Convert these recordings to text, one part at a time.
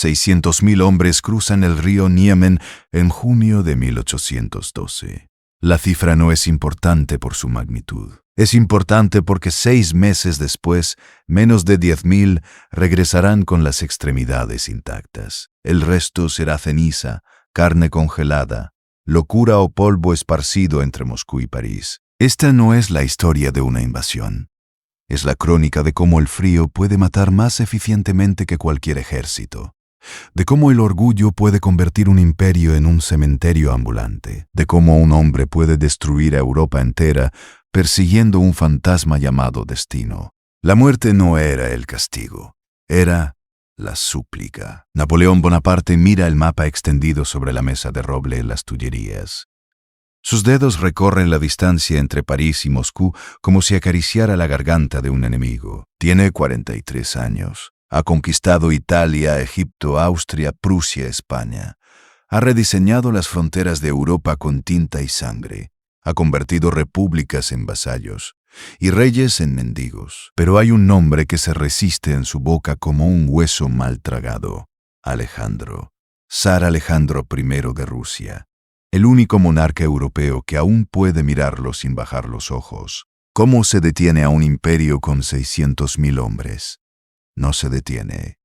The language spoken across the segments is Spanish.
600.000 hombres cruzan el río Niemen en junio de 1812. La cifra no es importante por su magnitud. Es importante porque 6 meses después, menos de 10.000 regresarán con las extremidades intactas. El resto será ceniza, carne congelada, locura o polvo esparcido entre Moscú y París. Esta no es la historia de una invasión. Es la crónica de cómo el frío puede matar más eficientemente que cualquier ejército. De cómo el orgullo puede convertir un imperio en un cementerio ambulante. De cómo un hombre puede destruir a Europa entera persiguiendo un fantasma llamado destino. La muerte no era el castigo, era la súplica. Napoleón Bonaparte mira el mapa extendido sobre la mesa de roble en las Tullerías. Sus dedos recorren la distancia entre París y Moscú como si acariciara la garganta de un enemigo. Tiene 43 años. Ha conquistado Italia, Egipto, Austria, Prusia, España. Ha rediseñado las fronteras de Europa con tinta y sangre. Ha convertido repúblicas en vasallos y reyes en mendigos. Pero hay un nombre que se resiste en su boca como un hueso mal tragado. Alejandro. Zar Alejandro I de Rusia. El único monarca europeo que aún puede mirarlo sin bajar los ojos. ¿Cómo se detiene a un imperio con 600.000 hombres? No se detiene.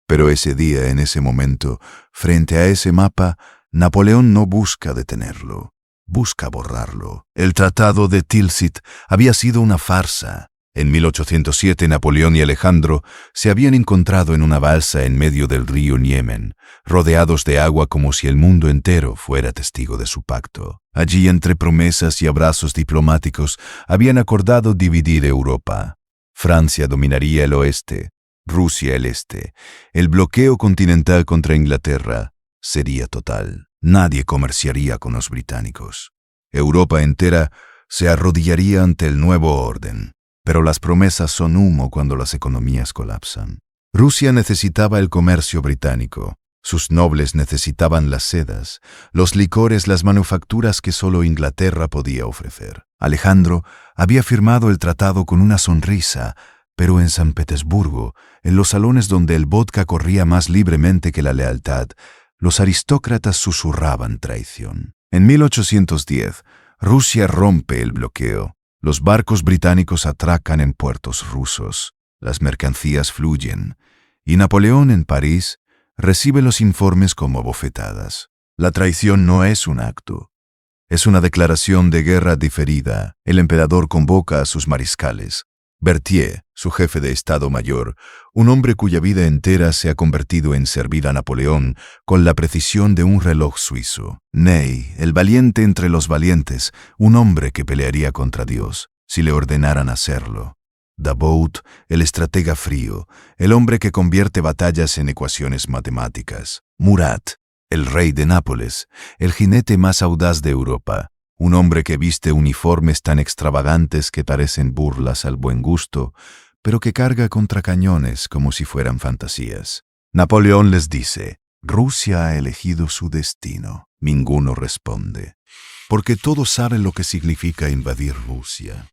Pero ese día, en ese momento, frente a ese mapa, Napoleón no busca detenerlo, busca borrarlo. El Tratado de Tilsit había sido una farsa. En 1807 Napoleón y Alejandro se habían encontrado en una balsa en medio del río Niemen, rodeados de agua como si el mundo entero fuera testigo de su pacto. Allí, entre promesas y abrazos diplomáticos, habían acordado dividir Europa. Francia dominaría el oeste, Rusia el este. El bloqueo continental contra Inglaterra sería total. Nadie comerciaría con los británicos. Europa entera se arrodillaría ante el nuevo orden. Pero las promesas son humo cuando las economías colapsan. Rusia necesitaba el comercio británico. Sus nobles necesitaban las sedas, los licores, las manufacturas que solo Inglaterra podía ofrecer. Alejandro había firmado el tratado con una sonrisa, pero en San Petersburgo, en los salones donde el vodka corría más libremente que la lealtad, los aristócratas susurraban traición. En 1810, Rusia rompe el bloqueo. Los barcos británicos atracan en puertos rusos. Las mercancías fluyen. Y Napoleón en París recibe los informes como bofetadas. La traición no es un acto. Es una declaración de guerra diferida. El emperador convoca a sus mariscales. Berthier, su jefe de Estado Mayor, un hombre cuya vida entera se ha convertido en servir a Napoleón con la precisión de un reloj suizo. Ney, el valiente entre los valientes, un hombre que pelearía contra Dios, si le ordenaran hacerlo. Davout, el estratega frío, el hombre que convierte batallas en ecuaciones matemáticas. Murat, el rey de Nápoles, el jinete más audaz de Europa. Un hombre que viste uniformes tan extravagantes que parecen burlas al buen gusto, pero que carga contra cañones como si fueran fantasías. Napoleón les dice, Rusia ha elegido su destino. Ninguno responde, porque todos saben lo que significa invadir Rusia.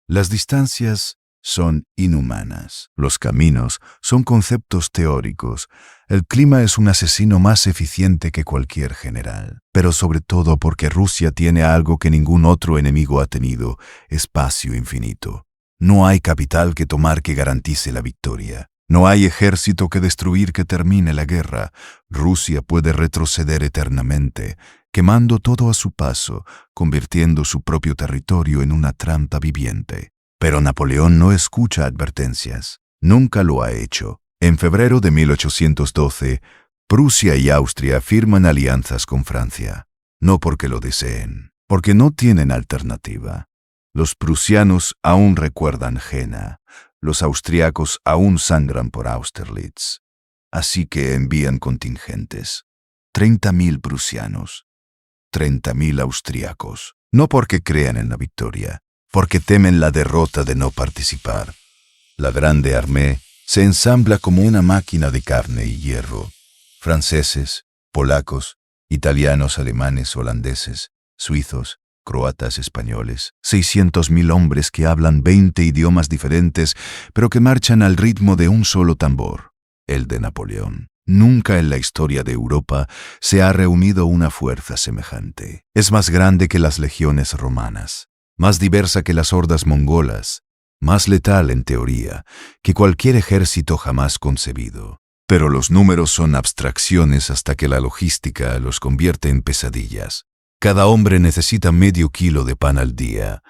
Las distancias son inhumanas. Los caminos son conceptos teóricos. El clima es un asesino más eficiente que cualquier general. Pero sobre todo porque Rusia tiene algo que ningún otro enemigo ha tenido: espacio infinito. No hay capital que tomar que garantice la victoria. No hay ejército que destruir que termine la guerra. Rusia puede retroceder eternamente, quemando todo a su paso, convirtiendo su propio territorio en una trampa viviente. Pero Napoleón no escucha advertencias. Nunca lo ha hecho. En febrero de 1812, Prusia y Austria firman alianzas con Francia. No porque lo deseen, porque no tienen alternativa. Los prusianos aún recuerdan Jena. Los austriacos aún sangran por Austerlitz. Así que envían contingentes. 30.000 prusianos, 30.000 austriacos. No porque crean en la victoria, porque temen la derrota de no participar. La Grande Armée se ensambla como una máquina de carne y hierro. Franceses, polacos, italianos, alemanes, holandeses, suizos, croatas, españoles. 600.000 hombres que hablan 20 idiomas diferentes, pero que marchan al ritmo de un solo tambor, el de Napoleón. Nunca en la historia de Europa se ha reunido una fuerza semejante. Es más grande que las legiones romanas, más diversa que las hordas mongolas, más letal en teoría que cualquier ejército jamás concebido. Pero los números son abstracciones hasta que la logística los convierte en pesadillas. Cada hombre necesita medio kilo de pan al día,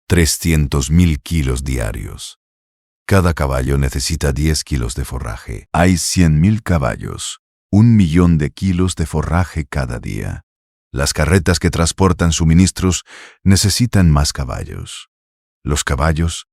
300.000 kilos diarios. Cada caballo necesita 10 kilos de forraje. Hay 100.000 caballos, 1.000.000 de kilos de forraje cada día. Las carretas que transportan suministros necesitan más caballos. Los caballos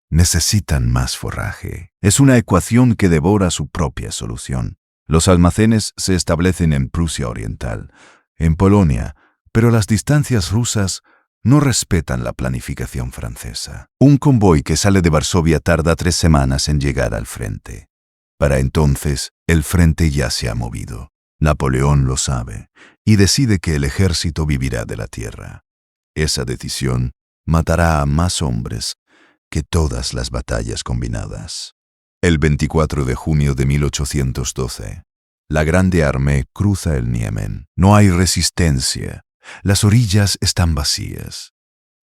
necesitan más forraje. Es una ecuación que devora su propia solución. Los almacenes se establecen en Prusia Oriental, en Polonia, pero las distancias rusas no respetan la planificación francesa. Un convoy que sale de Varsovia tarda 3 semanas en llegar al frente. Para entonces, el frente ya se ha movido. Napoleón lo sabe y decide que el ejército vivirá de la tierra. Esa decisión matará a más hombres que todas las batallas combinadas. El 24 de junio de 1812, la Grande Armée cruza el Niemen. No hay resistencia. Las orillas están vacías.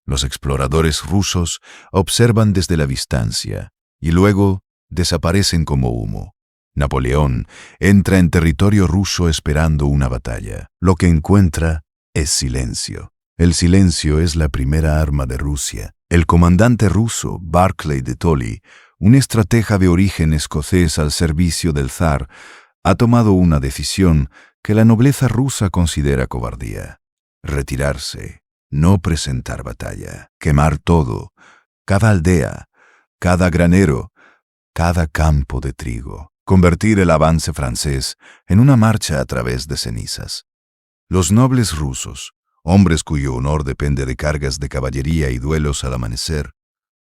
Los exploradores rusos observan desde la distancia y luego desaparecen como humo. Napoleón entra en territorio ruso esperando una batalla. Lo que encuentra es silencio. El silencio es la primera arma de Rusia. El comandante ruso, Barclay de Tolly, un estratega de origen escocés al servicio del zar, ha tomado una decisión que la nobleza rusa considera cobardía. Retirarse, no presentar batalla, quemar todo, cada aldea, cada granero, cada campo de trigo, convertir el avance francés en una marcha a través de cenizas. Los nobles rusos, hombres cuyo honor depende de cargas de caballería y duelos al amanecer,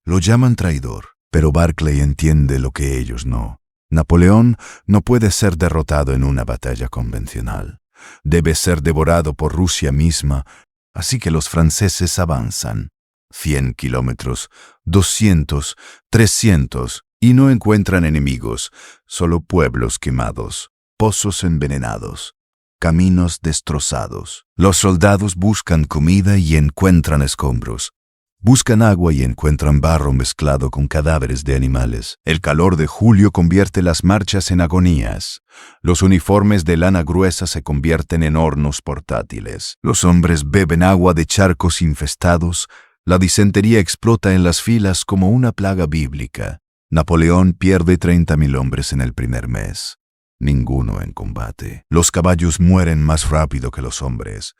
lo llaman traidor, pero Barclay entiende lo que ellos no. Napoleón no puede ser derrotado en una batalla convencional. Debe ser devorado por Rusia misma, así que los franceses avanzan. 100 kilómetros, 200, 300, y no encuentran enemigos, solo pueblos quemados, pozos envenenados, caminos destrozados. Los soldados buscan comida y encuentran escombros. Buscan agua y encuentran barro mezclado con cadáveres de animales. El calor de julio convierte las marchas en agonías. Los uniformes de lana gruesa se convierten en hornos portátiles. Los hombres beben agua de charcos infestados. La disentería explota en las filas como una plaga bíblica. Napoleón pierde 30.000 hombres en el primer mes. Ninguno en combate. Los caballos mueren más rápido que los hombres.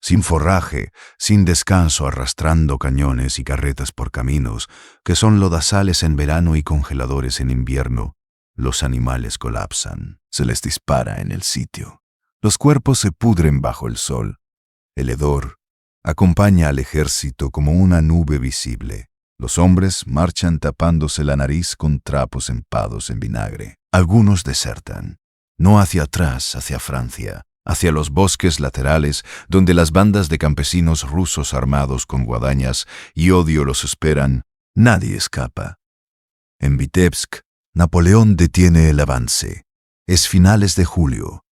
Sin forraje, sin descanso, arrastrando cañones y carretas por caminos que son lodazales en verano y congeladores en invierno, los animales colapsan. Se les dispara en el sitio. Los cuerpos se pudren bajo el sol. El hedor acompaña al ejército como una nube visible. Los hombres marchan tapándose la nariz con trapos empapados en vinagre. Algunos desertan, no hacia atrás, hacia Francia, hacia los bosques laterales donde las bandas de campesinos rusos armados con guadañas y odio los esperan. Nadie escapa. En Vitebsk, Napoleón detiene el avance. Es finales de julio.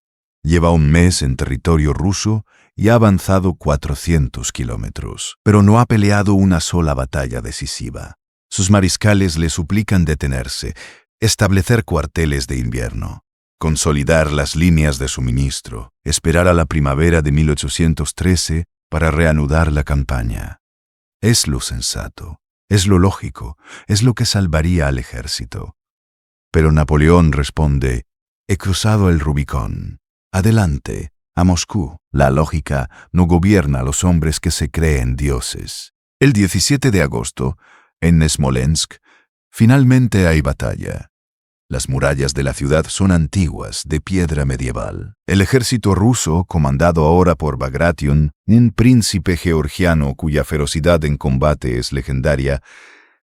Lleva un mes en territorio ruso y ha avanzado 400 kilómetros, pero no ha peleado una sola batalla decisiva. Sus mariscales le suplican detenerse, establecer cuarteles de invierno, consolidar las líneas de suministro, esperar a la primavera de 1813 para reanudar la campaña. Es lo sensato, es lo lógico, es lo que salvaría al ejército. Pero Napoleón responde: he cruzado el Rubicón. Adelante, a Moscú. La lógica no gobierna a los hombres que se creen dioses. El 17 de agosto, en Smolensk, finalmente hay batalla. Las murallas de la ciudad son antiguas, de piedra medieval. El ejército ruso, comandado ahora por Bagration, un príncipe georgiano cuya ferocidad en combate es legendaria,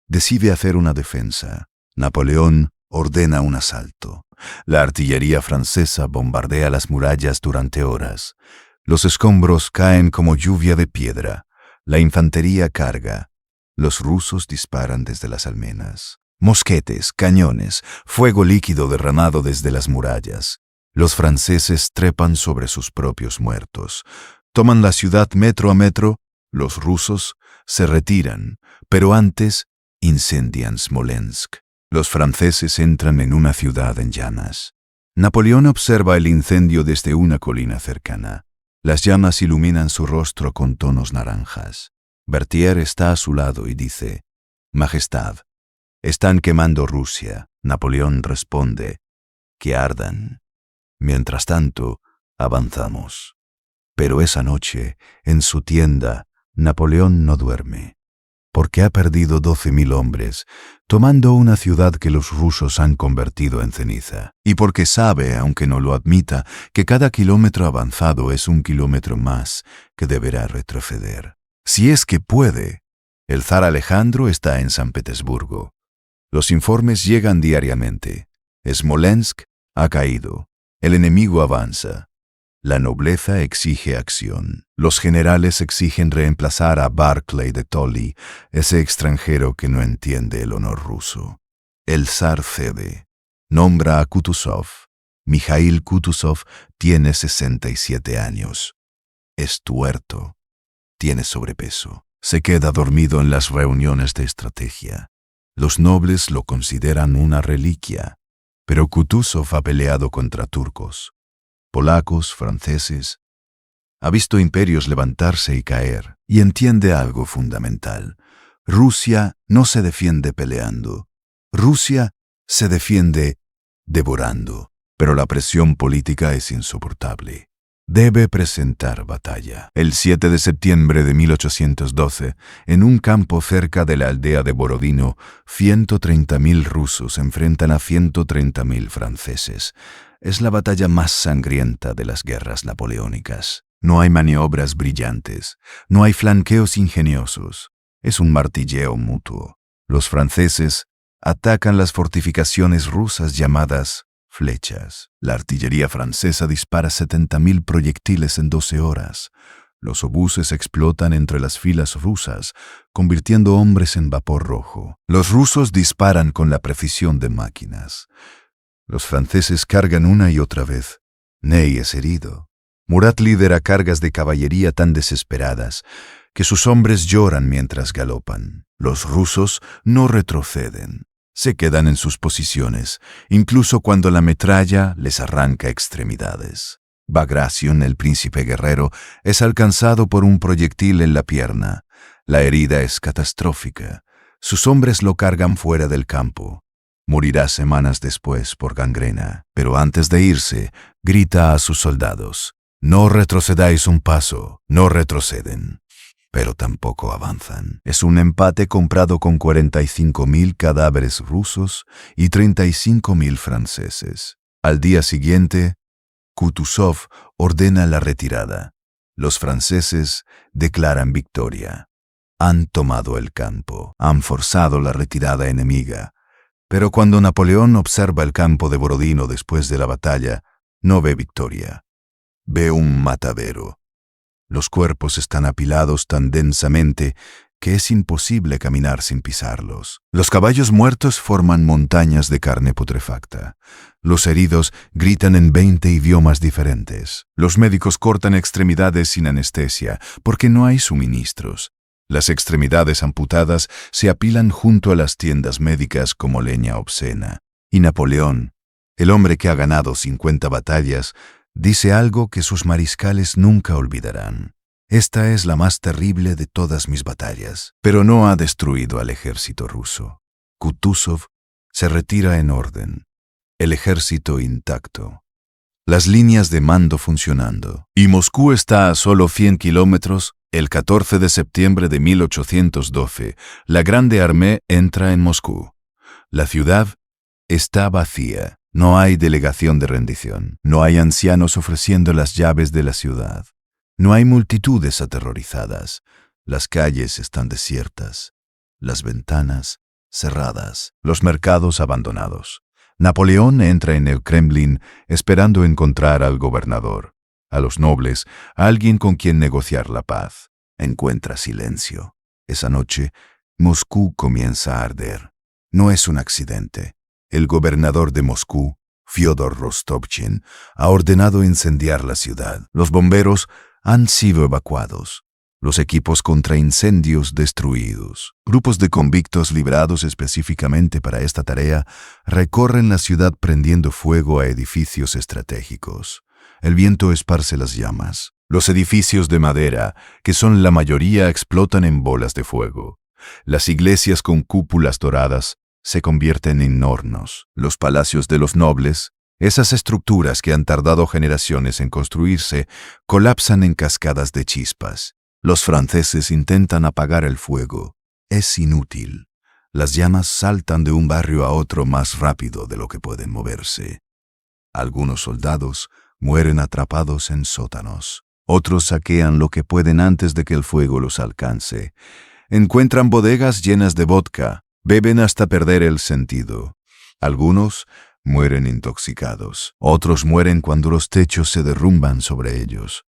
decide hacer una defensa. Napoleón ordena un asalto. La artillería francesa bombardea las murallas durante horas. Los escombros caen como lluvia de piedra. La infantería carga. Los rusos disparan desde las almenas. Mosquetes, cañones, fuego líquido derramado desde las murallas. Los franceses trepan sobre sus propios muertos. Toman la ciudad metro a metro. Los rusos se retiran, pero antes incendian Smolensk. Los franceses entran en una ciudad en llamas. Napoleón observa el incendio desde una colina cercana. Las llamas iluminan su rostro con tonos naranjas. Berthier está a su lado y dice: «Majestad, están quemando Rusia». Napoleón responde: «Que ardan». Mientras tanto, avanzamos. Pero esa noche, en su tienda, Napoleón no duerme, porque ha perdido 12.000 hombres, tomando una ciudad que los rusos han convertido en ceniza, y porque sabe, aunque no lo admita, que cada kilómetro avanzado es un kilómetro más que deberá retroceder. Si es que puede. El zar Alejandro está en San Petersburgo. Los informes llegan diariamente. Smolensk ha caído. El enemigo avanza. La nobleza exige acción. Los generales exigen reemplazar a Barclay de Tolly, ese extranjero que no entiende el honor ruso. El zar cede. Nombra a Kutuzov. Mikhail Kutuzov tiene 67 años. Es tuerto. Tiene sobrepeso. Se queda dormido en las reuniones de estrategia. Los nobles lo consideran una reliquia. Pero Kutuzov ha peleado contra turcos, polacos, franceses. Ha visto imperios levantarse y caer, y entiende algo fundamental. Rusia no se defiende peleando. Rusia se defiende devorando. Pero la presión política es insoportable. Debe presentar batalla. El 7 de septiembre de 1812, en un campo cerca de la aldea de Borodino, 130.000 rusos enfrentan a 130.000 franceses. Es la batalla más sangrienta de las guerras napoleónicas. No hay maniobras brillantes, no hay flanqueos ingeniosos. Es un martilleo mutuo. Los franceses atacan las fortificaciones rusas llamadas flechas. La artillería francesa dispara 70.000 proyectiles en 12 horas. Los obuses explotan entre las filas rusas, convirtiendo hombres en vapor rojo. Los rusos disparan con la precisión de máquinas. Los franceses cargan una y otra vez. Ney es herido. Murat lidera cargas de caballería tan desesperadas que sus hombres lloran mientras galopan. Los rusos no retroceden. Se quedan en sus posiciones, incluso cuando la metralla les arranca extremidades. Bagration, el príncipe guerrero, es alcanzado por un proyectil en la pierna. La herida es catastrófica. Sus hombres lo cargan fuera del campo. Morirá semanas después por gangrena, pero antes de irse, grita a sus soldados: «No retrocedáis un paso». No retroceden, pero tampoco avanzan. Es un empate comprado con 45.000 cadáveres rusos y 35.000 franceses. Al día siguiente, Kutuzov ordena la retirada. Los franceses declaran victoria. Han tomado el campo, han forzado la retirada enemiga. Pero cuando Napoleón observa el campo de Borodino después de la batalla, no ve victoria. Ve un matadero. Los cuerpos están apilados tan densamente que es imposible caminar sin pisarlos. Los caballos muertos forman montañas de carne putrefacta. Los heridos gritan en 20 idiomas diferentes. Los médicos cortan extremidades sin anestesia porque no hay suministros. Las extremidades amputadas se apilan junto a las tiendas médicas como leña obscena. Y Napoleón, el hombre que ha ganado 50 batallas, dice algo que sus mariscales nunca olvidarán. Esta es la más terrible de todas mis batallas, pero no ha destruido al ejército ruso. Kutuzov se retira en orden, el ejército intacto, las líneas de mando funcionando, y Moscú está a solo 100 kilómetros. El 14 de septiembre de 1812, la Grande Armée entra en Moscú. La ciudad está vacía. No hay delegación de rendición. No hay ancianos ofreciendo las llaves de la ciudad. No hay multitudes aterrorizadas. Las calles están desiertas. Las ventanas cerradas. Los mercados abandonados. Napoleón entra en el Kremlin esperando encontrar al gobernador, a los nobles, a alguien con quien negociar la paz. Encuentra silencio. Esa noche, Moscú comienza a arder. No es un accidente. El gobernador de Moscú Fyodor Rostovchin ha ordenado incendiar la ciudad. Los bomberos han sido evacuados. Los equipos contra incendios destruidos. Grupos de convictos librados específicamente para esta tarea recorren la ciudad prendiendo fuego a edificios estratégicos. El viento esparce las llamas. Los edificios de madera, que son la mayoría, explotan en bolas de fuego. Las iglesias con cúpulas doradas se convierten en hornos. Los palacios de los nobles, esas estructuras que han tardado generaciones en construirse, colapsan en cascadas de chispas. Los franceses intentan apagar el fuego. Es inútil. Las llamas saltan de un barrio a otro más rápido de lo que pueden moverse. Algunos soldados mueren atrapados en sótanos. Otros saquean lo que pueden antes de que el fuego los alcance. Encuentran bodegas llenas de vodka. Beben hasta perder el sentido. Algunos mueren intoxicados. Otros mueren cuando los techos se derrumban sobre ellos.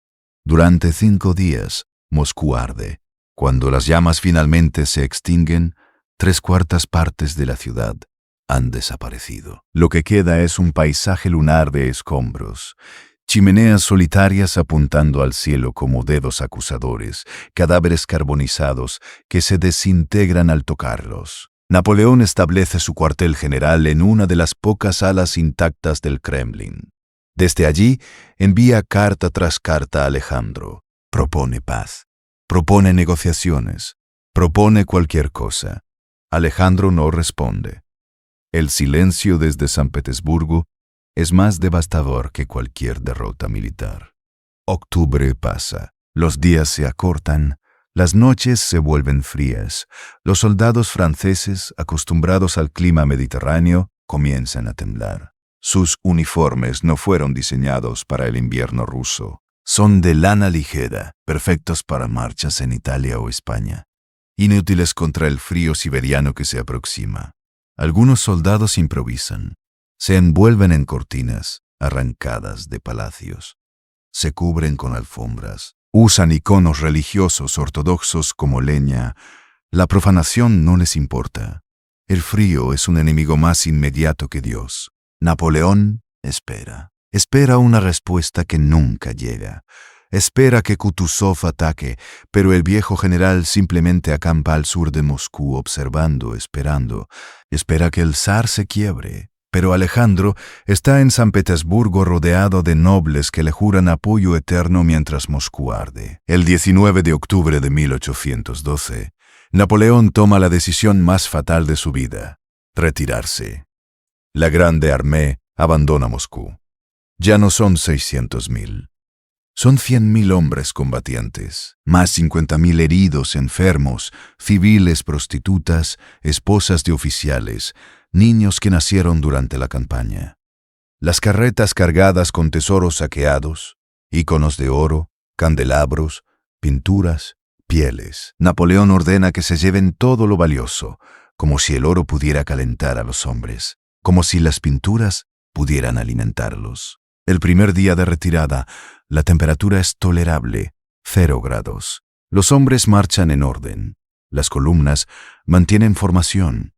Durante 5 días, Moscú arde. Cuando las llamas finalmente se extinguen, 3/4 partes de la ciudad han desaparecido. Lo que queda es un paisaje lunar de escombros, chimeneas solitarias apuntando al cielo como dedos acusadores, cadáveres carbonizados que se desintegran al tocarlos. Napoleón establece su cuartel general en una de las pocas alas intactas del Kremlin. Desde allí envía carta tras carta a Alejandro. Propone paz, propone negociaciones, propone cualquier cosa. Alejandro no responde. El silencio desde San Petersburgo es más devastador que cualquier derrota militar. Octubre pasa, los días se acortan, las noches se vuelven frías. Los soldados franceses, acostumbrados al clima mediterráneo, comienzan a temblar. Sus uniformes no fueron diseñados para el invierno ruso. Son de lana ligera, perfectos para marchas en Italia o España, inútiles contra el frío siberiano que se aproxima. Algunos soldados improvisan, se envuelven en cortinas arrancadas de palacios, se cubren con alfombras, usan iconos religiosos ortodoxos como leña. La profanación no les importa. El frío es un enemigo más inmediato que Dios. Napoleón espera. Espera una respuesta que nunca llega. Espera que Kutuzov ataque, pero el viejo general simplemente acampa al sur de Moscú observando, esperando. Espera que el zar se quiebre. Pero Alejandro está en San Petersburgo rodeado de nobles que le juran apoyo eterno mientras Moscú arde. El 19 de octubre de 1812, Napoleón toma la decisión más fatal de su vida: retirarse. La Grande Armée abandona Moscú. Ya no son 600.000. Son 100.000 hombres combatientes, más 50.000 heridos, enfermos, civiles, prostitutas, esposas de oficiales, niños que nacieron durante la campaña. Las carretas cargadas con tesoros saqueados, íconos de oro, candelabros, pinturas, pieles. Napoleón ordena que se lleven todo lo valioso, como si el oro pudiera calentar a los hombres, como si las pinturas pudieran alimentarlos. El primer día de retirada, la temperatura es tolerable, 0 grados. Los hombres marchan en orden. Las columnas mantienen formación.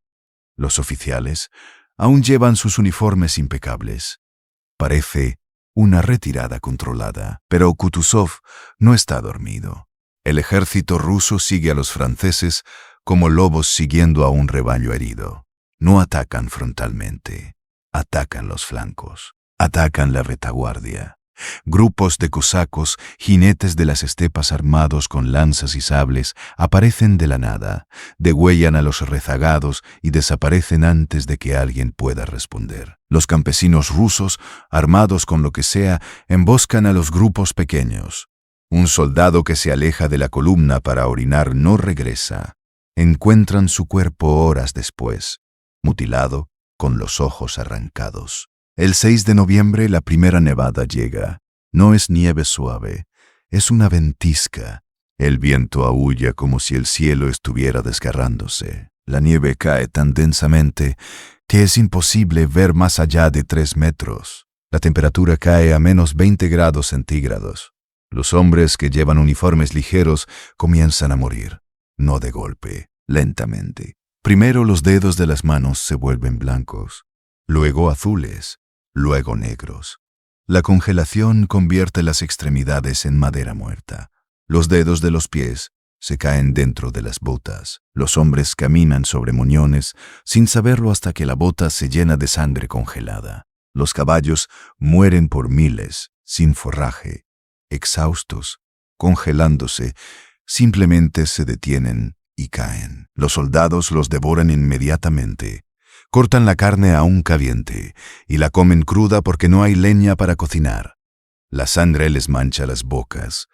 Los oficiales aún llevan sus uniformes impecables. Parece una retirada controlada, pero Kutuzov no está dormido. El ejército ruso sigue a los franceses como lobos siguiendo a un rebaño herido. No atacan frontalmente, atacan los flancos. Atacan la retaguardia. Grupos de cosacos, jinetes de las estepas armados con lanzas y sables, aparecen de la nada, degüellan a los rezagados y desaparecen antes de que alguien pueda responder. Los campesinos rusos, armados con lo que sea, emboscan a los grupos pequeños. Un soldado que se aleja de la columna para orinar no regresa. Encuentran su cuerpo horas después, mutilado, con los ojos arrancados. El 6 de noviembre la primera nevada llega. No es nieve suave, es una ventisca. El viento aúlla como si el cielo estuviera desgarrándose. La nieve cae tan densamente que es imposible ver más allá de 3 metros. La temperatura cae a menos 20 grados centígrados. Los hombres que llevan uniformes ligeros comienzan a morir, no de golpe, lentamente. Primero los dedos de las manos se vuelven blancos, luego azules, luego negros. La congelación convierte las extremidades en madera muerta. Los dedos de los pies se caen dentro de las botas. Los hombres caminan sobre muñones sin saberlo hasta que la bota se llena de sangre congelada. Los caballos mueren por miles, sin forraje, exhaustos, congelándose, simplemente se detienen y caen. Los soldados los devoran inmediatamente. Cortan la carne aún caliente y la comen cruda porque no hay leña para cocinar. La sangre les mancha las bocas.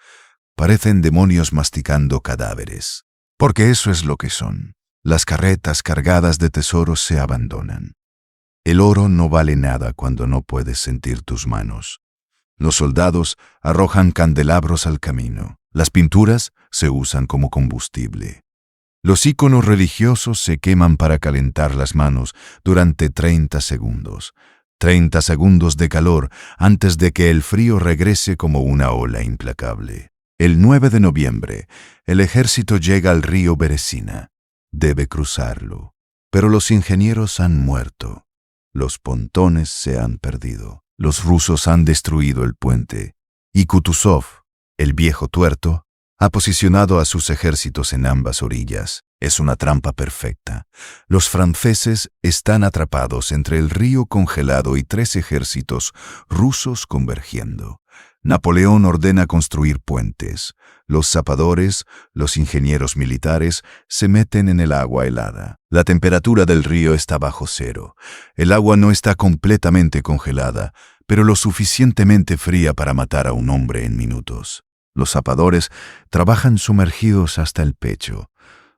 Parecen demonios masticando cadáveres. Porque eso es lo que son. Las carretas cargadas de tesoros se abandonan. El oro no vale nada cuando no puedes sentir tus manos. Los soldados arrojan candelabros al camino. Las pinturas se usan como combustible. Los íconos religiosos se queman para calentar las manos durante 30 segundos. 30 segundos de calor antes de que el frío regrese como una ola implacable. El 9 de noviembre, el ejército llega al río Beresina. Debe cruzarlo. Pero los ingenieros han muerto. Los pontones se han perdido. Los rusos han destruido el puente. Y Kutuzov, el viejo tuerto, ha posicionado a sus ejércitos en ambas orillas. Es una trampa perfecta. Los franceses están atrapados entre el río congelado y 3 ejércitos rusos convergiendo. Napoleón ordena construir puentes. Los zapadores, los ingenieros militares, se meten en el agua helada. La temperatura del río está bajo cero. El agua no está completamente congelada, pero lo suficientemente fría para matar a un hombre en minutos. Los zapadores trabajan sumergidos hasta el pecho.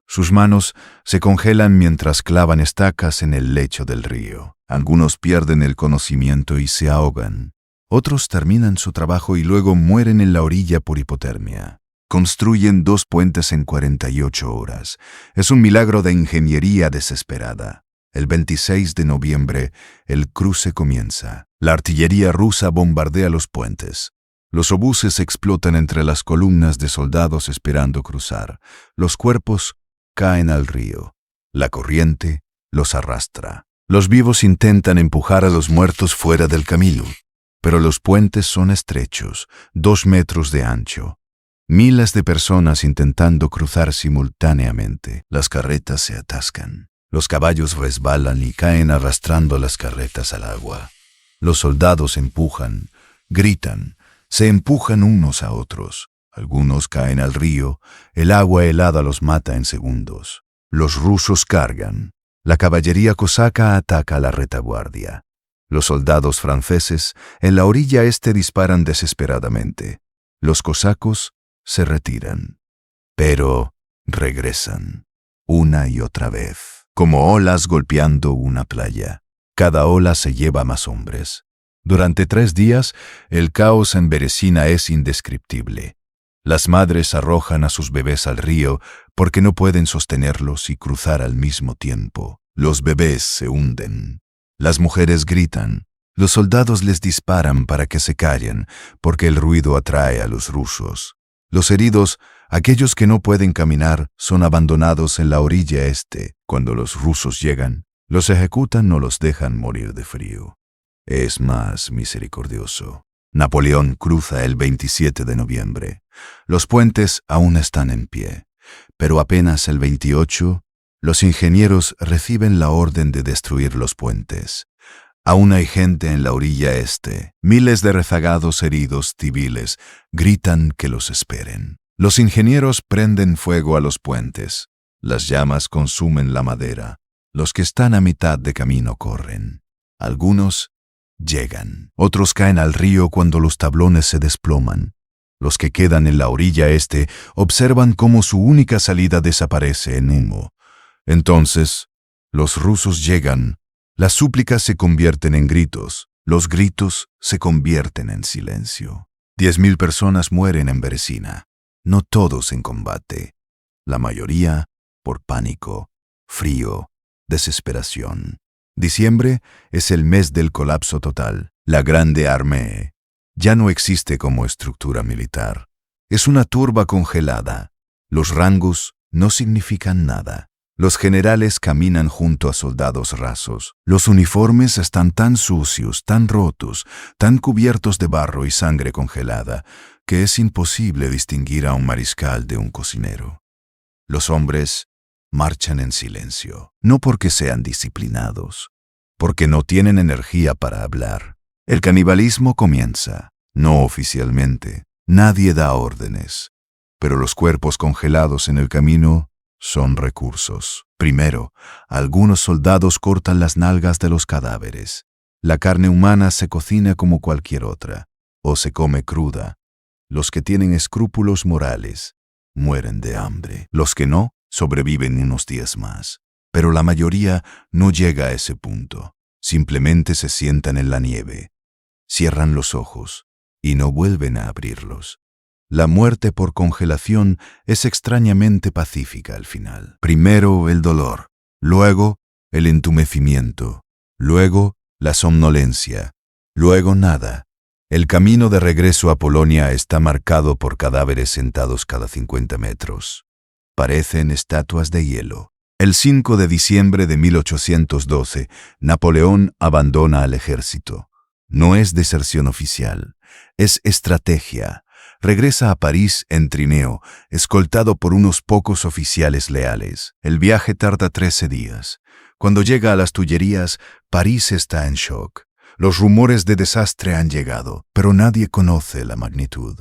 Sus manos se congelan mientras clavan estacas en el lecho del río. Algunos pierden el conocimiento y se ahogan. Otros terminan su trabajo y luego mueren en la orilla por hipotermia. Construyen 2 puentes en 48 horas. Es un milagro de ingeniería desesperada. El 26 de noviembre, el cruce comienza. La artillería rusa bombardea los puentes. Los obuses explotan entre las columnas de soldados esperando cruzar. Los cuerpos caen al río. La corriente los arrastra. Los vivos intentan empujar a los muertos fuera del camino, pero los puentes son estrechos, 2 metros de ancho. Miles de personas intentando cruzar simultáneamente. Las carretas se atascan. Los caballos resbalan y caen arrastrando las carretas al agua. Los soldados empujan, gritan, se empujan unos a otros. Algunos caen al río, el agua helada los mata en segundos. Los rusos cargan. La caballería cosaca ataca a la retaguardia. Los soldados franceses en la orilla este disparan desesperadamente. Los cosacos se retiran, pero regresan, una y otra vez, como olas golpeando una playa. Cada ola se lleva más hombres. Durante 3 días, el caos en Beresina es indescriptible. Las madres arrojan a sus bebés al río porque no pueden sostenerlos y cruzar al mismo tiempo. Los bebés se hunden. Las mujeres gritan. Los soldados les disparan para que se callen porque el ruido atrae a los rusos. Los heridos, aquellos que no pueden caminar, son abandonados en la orilla este. Cuando los rusos llegan, los ejecutan o los dejan morir de frío. Es más misericordioso. Napoleón cruza el 27 de noviembre. Los puentes aún están en pie, pero apenas el 28, los ingenieros reciben la orden de destruir los puentes. Aún hay gente en la orilla este. Miles de rezagados heridos civiles gritan que los esperen. Los ingenieros prenden fuego a los puentes. Las llamas consumen la madera. Los que están a mitad de camino corren. Algunos llegan. Otros caen al río cuando los tablones se desploman. Los que quedan en la orilla este observan cómo su única salida desaparece en humo. Entonces, los rusos llegan. Las súplicas se convierten en gritos. Los gritos se convierten en silencio. 10.000 personas mueren en Beresina. No todos en combate. La mayoría por pánico, frío, desesperación. Diciembre es el mes del colapso total. La Grande Armée ya no existe como estructura militar. Es una turba congelada. Los rangos no significan nada. Los generales caminan junto a soldados rasos. Los uniformes están tan sucios, tan rotos, tan cubiertos de barro y sangre congelada, que es imposible distinguir a un mariscal de un cocinero. Los hombres marchan en silencio, no porque sean disciplinados, porque no tienen energía para hablar. El canibalismo comienza, no oficialmente. Nadie da órdenes, pero los cuerpos congelados en el camino son recursos. Primero, algunos soldados cortan las nalgas de los cadáveres. La carne humana se cocina como cualquier otra, o se come cruda. Los que tienen escrúpulos morales mueren de hambre. Los que no, sobreviven unos días más. Pero la mayoría no llega a ese punto. Simplemente se sientan en la nieve, cierran los ojos y no vuelven a abrirlos. La muerte por congelación es extrañamente pacífica al final. Primero el dolor, luego el entumecimiento, luego la somnolencia, luego nada. El camino de regreso a Polonia está marcado por cadáveres sentados cada 50 metros. Parecen estatuas de hielo. El 5 de diciembre de 1812, Napoleón abandona al ejército. No es deserción oficial, es estrategia. Regresa a París en trineo, escoltado por unos pocos oficiales leales. El viaje tarda 13 días. Cuando llega a las Tullerías, París está en shock. Los rumores de desastre han llegado, pero nadie conoce la magnitud.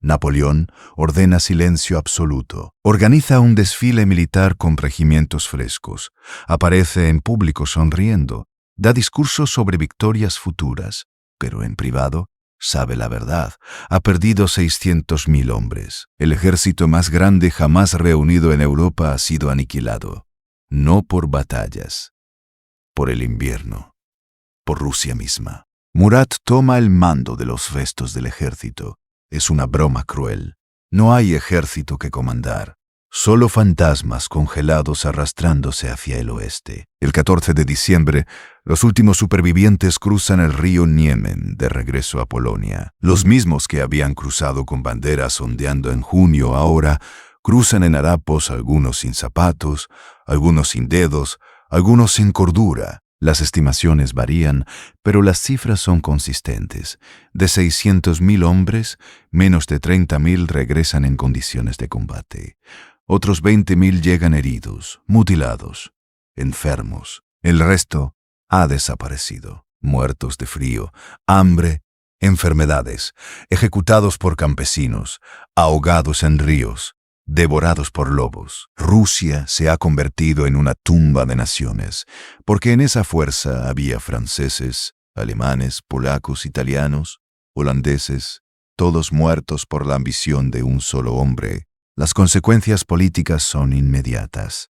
Napoleón ordena silencio absoluto. Organiza un desfile militar con regimientos frescos. Aparece en público sonriendo. Da discursos sobre victorias futuras, pero en privado sabe la verdad. Ha perdido 600.000 hombres. El ejército más grande jamás reunido en Europa ha sido aniquilado. No por batallas, por el invierno, por Rusia misma. Murat toma el mando de los restos del ejército. Es una broma cruel. No hay ejército que comandar. Solo fantasmas congelados arrastrándose hacia el oeste. El 14 de diciembre, los últimos supervivientes cruzan el río Niemen de regreso a Polonia. Los mismos que habían cruzado con banderas ondeando en junio ahora cruzan en harapos, algunos sin zapatos, algunos sin dedos, algunos sin cordura. Las estimaciones varían, pero las cifras son consistentes. De 600.000 hombres, menos de 30.000 regresan en condiciones de combate. Otros 20.000 llegan heridos, mutilados, enfermos. El resto ha desaparecido, muertos de frío, hambre, enfermedades, ejecutados por campesinos, ahogados en ríos, devorados por lobos. Rusia se ha convertido en una tumba de naciones, porque en esa fuerza había franceses, alemanes, polacos, italianos, holandeses, todos muertos por la ambición de un solo hombre. Las consecuencias políticas son inmediatas.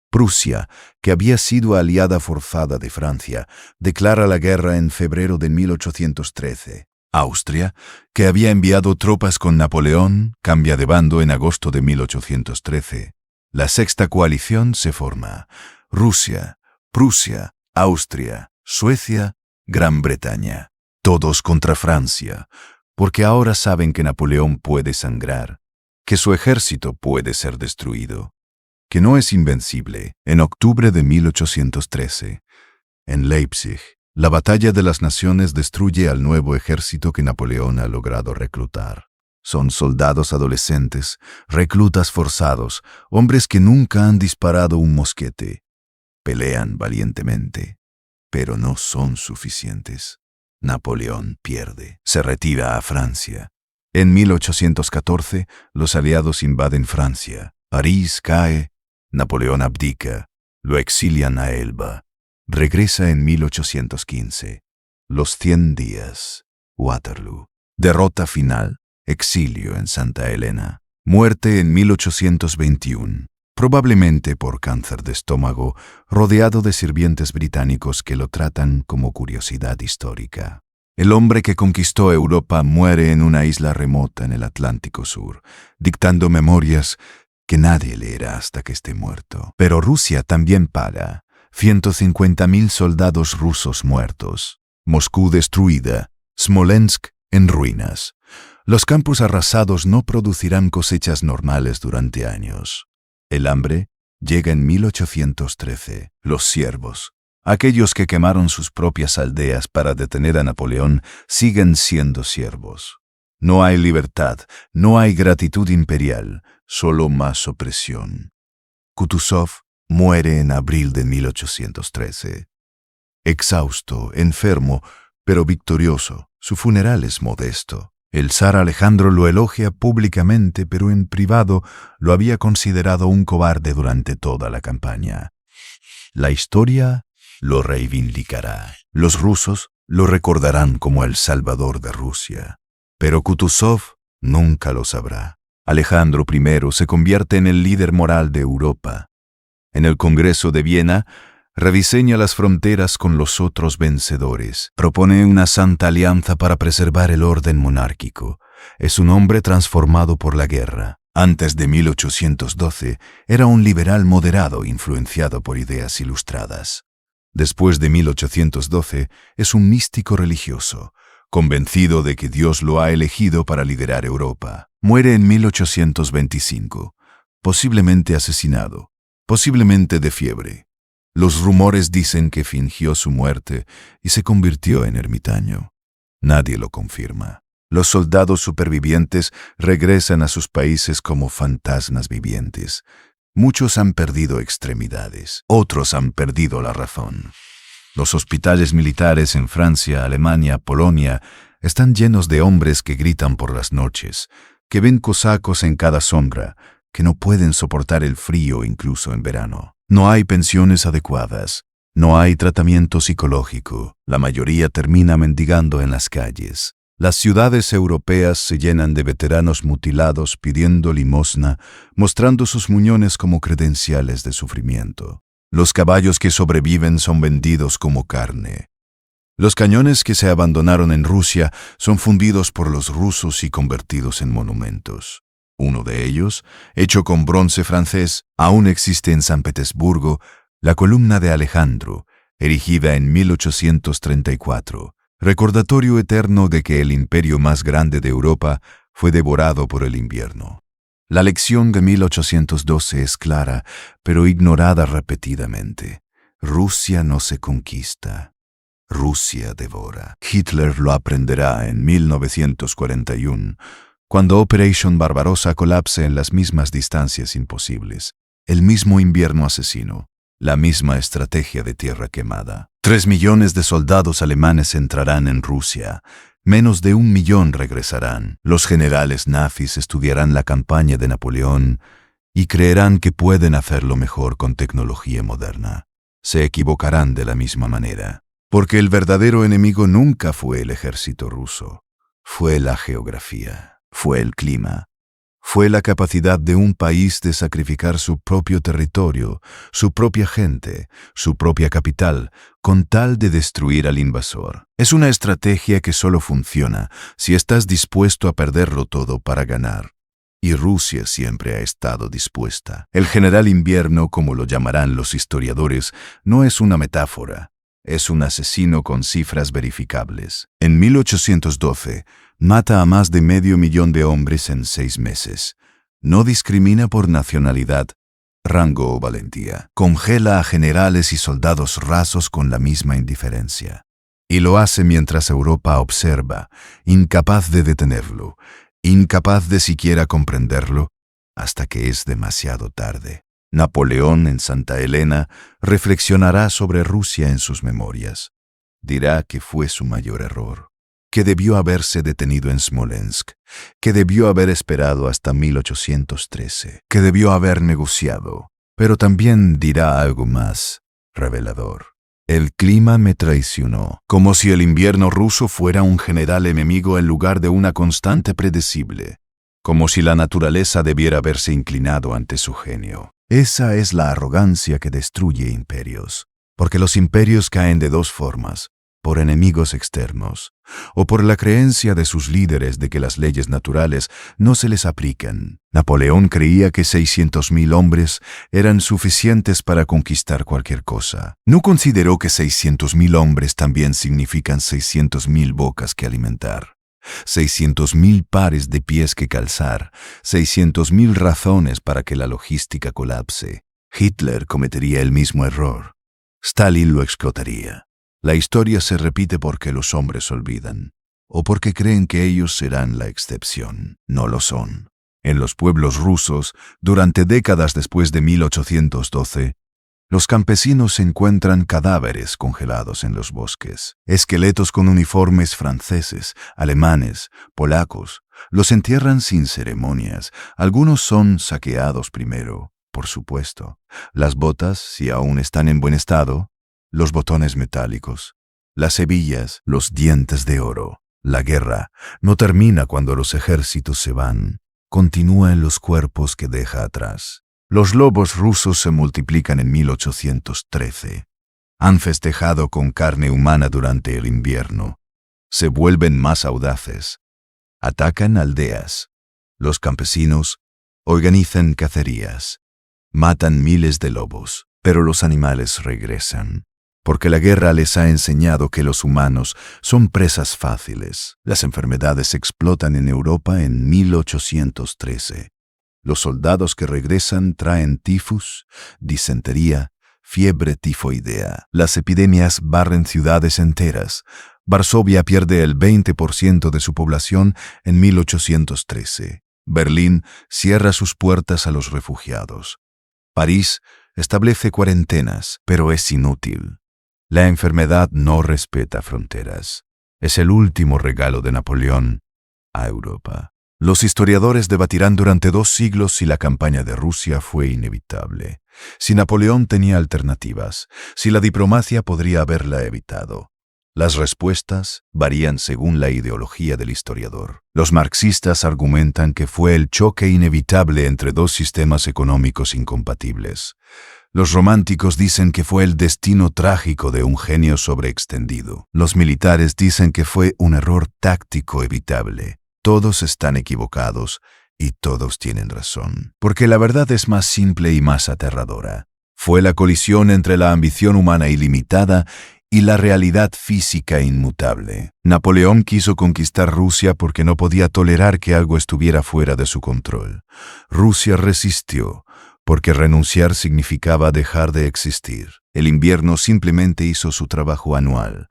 Prusia, que había sido aliada forzada de Francia, declara la guerra en febrero de 1813. Austria, que había enviado tropas con Napoleón, cambia de bando en agosto de 1813. La sexta coalición se forma. Rusia, Prusia, Austria, Suecia, Gran Bretaña. Todos contra Francia, porque ahora saben que Napoleón puede sangrar, que su ejército puede ser destruido, que no es invencible. En octubre de 1813, en Leipzig, la batalla de las naciones destruye al nuevo ejército que Napoleón ha logrado reclutar. Son soldados adolescentes, reclutas forzados, hombres que nunca han disparado un mosquete. Pelean valientemente, pero no son suficientes. Napoleón pierde, se retira a Francia. En 1814, los aliados invaden Francia. París cae, Napoleón abdica, lo exilian a Elba. Regresa en 1815. Los 100 días. Waterloo. Derrota final. Exilio en Santa Elena. Muerte en 1821. Probablemente por cáncer de estómago, rodeado de sirvientes británicos que lo tratan como curiosidad histórica. El hombre que conquistó Europa muere en una isla remota en el Atlántico Sur, dictando memorias que nadie leerá hasta que esté muerto. Pero Rusia también paga. 150.000 soldados rusos muertos. Moscú destruida. Smolensk en ruinas. Los campos arrasados no producirán cosechas normales durante años. El hambre Llega en 1813. Los siervos, aquellos que quemaron sus propias aldeas para detener a Napoleón, siguen siendo siervos. No hay libertad, no hay gratitud imperial, solo más opresión. Kutuzov muere en abril de 1813. Exhausto, enfermo, pero victorioso, su funeral es modesto. El zar Alejandro lo elogia públicamente, pero en privado lo había considerado un cobarde durante toda la campaña. La historia lo reivindicará. Los rusos lo recordarán como el salvador de Rusia. Pero Kutuzov nunca lo sabrá. Alejandro I se convierte en el líder moral de Europa. En el Congreso de Viena, rediseña las fronteras con los otros vencedores. Propone una santa alianza para preservar el orden monárquico. Es un hombre transformado por la guerra. Antes de 1812, era un liberal moderado influenciado por ideas ilustradas. Después de 1812, es un místico religioso, convencido de que Dios lo ha elegido para liderar Europa. Muere en 1825, posiblemente asesinado, posiblemente de fiebre. Los rumores dicen que fingió su muerte y se convirtió en ermitaño. Nadie lo confirma. Los soldados supervivientes regresan a sus países como fantasmas vivientes. Muchos han perdido extremidades, otros han perdido la razón. Los hospitales militares en Francia, Alemania, Polonia están llenos de hombres que gritan por las noches, que ven cosacos en cada sombra, que no pueden soportar el frío incluso en verano. No hay pensiones adecuadas, no hay tratamiento psicológico, la mayoría termina mendigando en las calles. Las ciudades europeas se llenan de veteranos mutilados pidiendo limosna, mostrando sus muñones como credenciales de sufrimiento. Los caballos que sobreviven son vendidos como carne. Los cañones que se abandonaron en Rusia son fundidos por los rusos y convertidos en monumentos. Uno de ellos, hecho con bronce francés, aún existe en San Petersburgo, la columna de Alejandro, erigida en 1834, recordatorio eterno de que el imperio más grande de Europa fue devorado por el invierno. La lección de 1812 es clara, pero ignorada repetidamente. Rusia no se conquista, Rusia devora. Hitler lo aprenderá en 1941, cuando Operation Barbarossa colapse en las mismas distancias imposibles, el mismo invierno asesino, la misma estrategia de tierra quemada. 3 millones de soldados alemanes entrarán en Rusia, menos de 1 millón regresarán. Los generales nazis estudiarán la campaña de Napoleón y creerán que pueden hacerlo mejor con tecnología moderna. Se equivocarán de la misma manera, porque el verdadero enemigo nunca fue el ejército ruso, fue la geografía. Fue el clima, fue la capacidad de un país de sacrificar su propio territorio, su propia gente, su propia capital, con tal de destruir al invasor. Es una estrategia que solo funciona si estás dispuesto a perderlo todo para ganar. Y Rusia siempre ha estado dispuesta. El general invierno, como lo llamarán los historiadores, no es una metáfora. Es un asesino con cifras verificables. En 1812, mata a más de 500.000 de hombres en 6 meses. No discrimina por nacionalidad, rango o valentía. Congela a generales y soldados rasos con la misma indiferencia. Y lo hace mientras Europa observa, incapaz de detenerlo, incapaz de siquiera comprenderlo, hasta que es demasiado tarde. Napoleón, en Santa Elena, reflexionará sobre Rusia en sus memorias. Dirá que fue su mayor error, que debió haberse detenido en Smolensk, que debió haber esperado hasta 1813, que debió haber negociado. Pero también dirá algo más revelador. El clima me traicionó, como si el invierno ruso fuera un general enemigo en lugar de una constante predecible, como si la naturaleza debiera haberse inclinado ante su genio. Esa es la arrogancia que destruye imperios, porque los imperios caen de 2 formas, por enemigos externos, o por la creencia de sus líderes de que las leyes naturales no se les aplican. Napoleón creía que 600.000 hombres eran suficientes para conquistar cualquier cosa. No consideró que 600.000 hombres también significan 600.000 bocas que alimentar, 600.000 pares de pies que calzar, 600.000 razones para que la logística colapse. Hitler cometería el mismo error. Stalin lo explotaría. La historia se repite porque los hombres olvidan, o porque creen que ellos serán la excepción. No lo son. En los pueblos rusos, durante décadas después de 1812, los campesinos encuentran cadáveres congelados en los bosques, esqueletos con uniformes franceses, alemanes, polacos. Los entierran sin ceremonias. Algunos son saqueados primero, por supuesto. Las botas, si aún están en buen estado, los botones metálicos, las hebillas, los dientes de oro. La guerra no termina cuando los ejércitos se van, continúa en los cuerpos que deja atrás. Los lobos rusos se multiplican en 1813. Han festejado con carne humana durante el invierno. Se vuelven más audaces. Atacan aldeas. Los campesinos organizan cacerías. Matan miles de lobos, pero los animales regresan, porque la guerra les ha enseñado que los humanos son presas fáciles. Las enfermedades explotan en Europa en 1813. Los soldados que regresan traen tifus, disentería, fiebre tifoidea. Las epidemias barren ciudades enteras. Varsovia pierde el 20% de su población en 1813. Berlín cierra sus puertas a los refugiados. París establece cuarentenas, pero es inútil. La enfermedad no respeta fronteras. Es el último regalo de Napoleón a Europa. Los historiadores debatirán durante 2 siglos si la campaña de Rusia fue inevitable, si Napoleón tenía alternativas, si la diplomacia podría haberla evitado. Las respuestas varían según la ideología del historiador. Los marxistas argumentan que fue el choque inevitable entre 2 sistemas económicos incompatibles. Los románticos dicen que fue el destino trágico de un genio sobreextendido. Los militares dicen que fue un error táctico evitable. Todos están equivocados y todos tienen razón, porque la verdad es más simple y más aterradora. Fue la colisión entre la ambición humana ilimitada y la realidad física inmutable. Napoleón quiso conquistar Rusia porque no podía tolerar que algo estuviera fuera de su control. Rusia resistió, porque renunciar significaba dejar de existir. El invierno simplemente hizo su trabajo anual,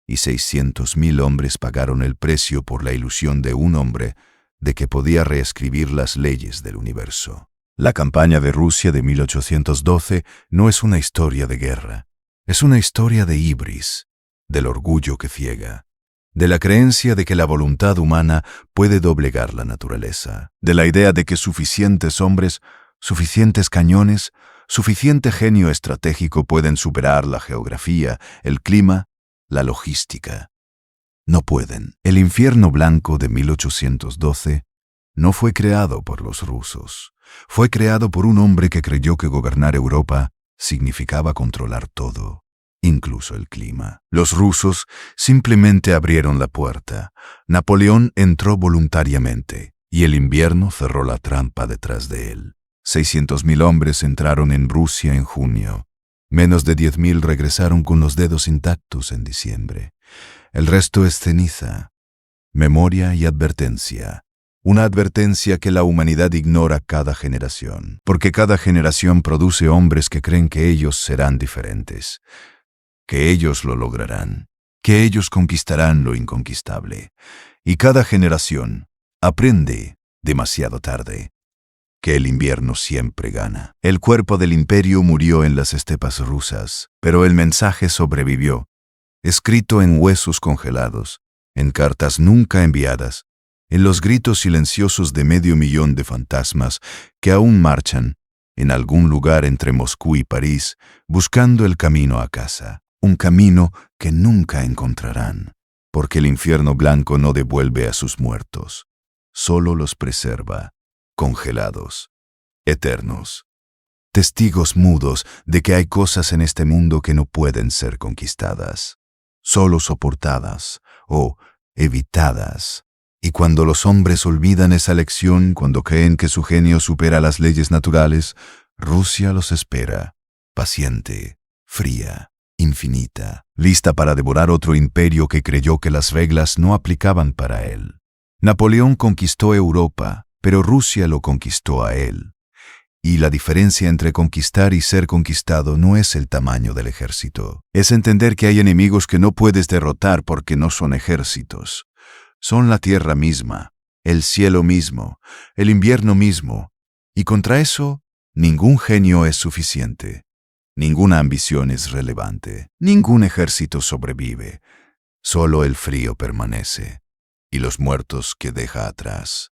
y 600.000 hombres pagaron el precio por la ilusión de un hombre de que podía reescribir las leyes del universo. La campaña de Rusia de 1812 no es una historia de guerra, es una historia de ibris, del orgullo que ciega, de la creencia de que la voluntad humana puede doblegar la naturaleza, de la idea de que suficientes hombres, suficientes cañones, suficiente genio estratégico pueden superar la geografía, el clima, la logística. No pueden. El infierno blanco de 1812 no fue creado por los rusos. Fue creado por un hombre que creyó que gobernar Europa significaba controlar todo, incluso el clima. Los rusos simplemente abrieron la puerta. Napoleón entró voluntariamente y el invierno cerró la trampa detrás de él. 600.000 hombres entraron en Rusia en junio. Menos de 10.000 regresaron con los dedos intactos en diciembre. El resto es ceniza, memoria y advertencia. Una advertencia que la humanidad ignora cada generación, porque cada generación produce hombres que creen que ellos serán diferentes, que ellos lo lograrán, que ellos conquistarán lo inconquistable. Y cada generación aprende demasiado tarde que el invierno siempre gana. El cuerpo del imperio murió en las estepas rusas, pero el mensaje sobrevivió, escrito en huesos congelados, en cartas nunca enviadas, en los gritos silenciosos de 500.000 de fantasmas que aún marchan en algún lugar entre Moscú y París, buscando el camino a casa, un camino que nunca encontrarán, porque el infierno blanco no devuelve a sus muertos, solo los preserva, congelados, eternos, testigos mudos de que hay cosas en este mundo que no pueden ser conquistadas, solo soportadas o evitadas. Y cuando los hombres olvidan esa lección, cuando creen que su genio supera las leyes naturales, Rusia los espera, paciente, fría, infinita, lista para devorar otro imperio que creyó que las reglas no aplicaban para él. Napoleón conquistó Europa, pero Rusia lo conquistó a él. Y la diferencia entre conquistar y ser conquistado no es el tamaño del ejército. Es entender que hay enemigos que no puedes derrotar porque no son ejércitos. Son la tierra misma, el cielo mismo, el invierno mismo. Y contra eso, ningún genio es suficiente. Ninguna ambición es relevante. Ningún ejército sobrevive. Solo el frío permanece. Y los muertos que deja atrás.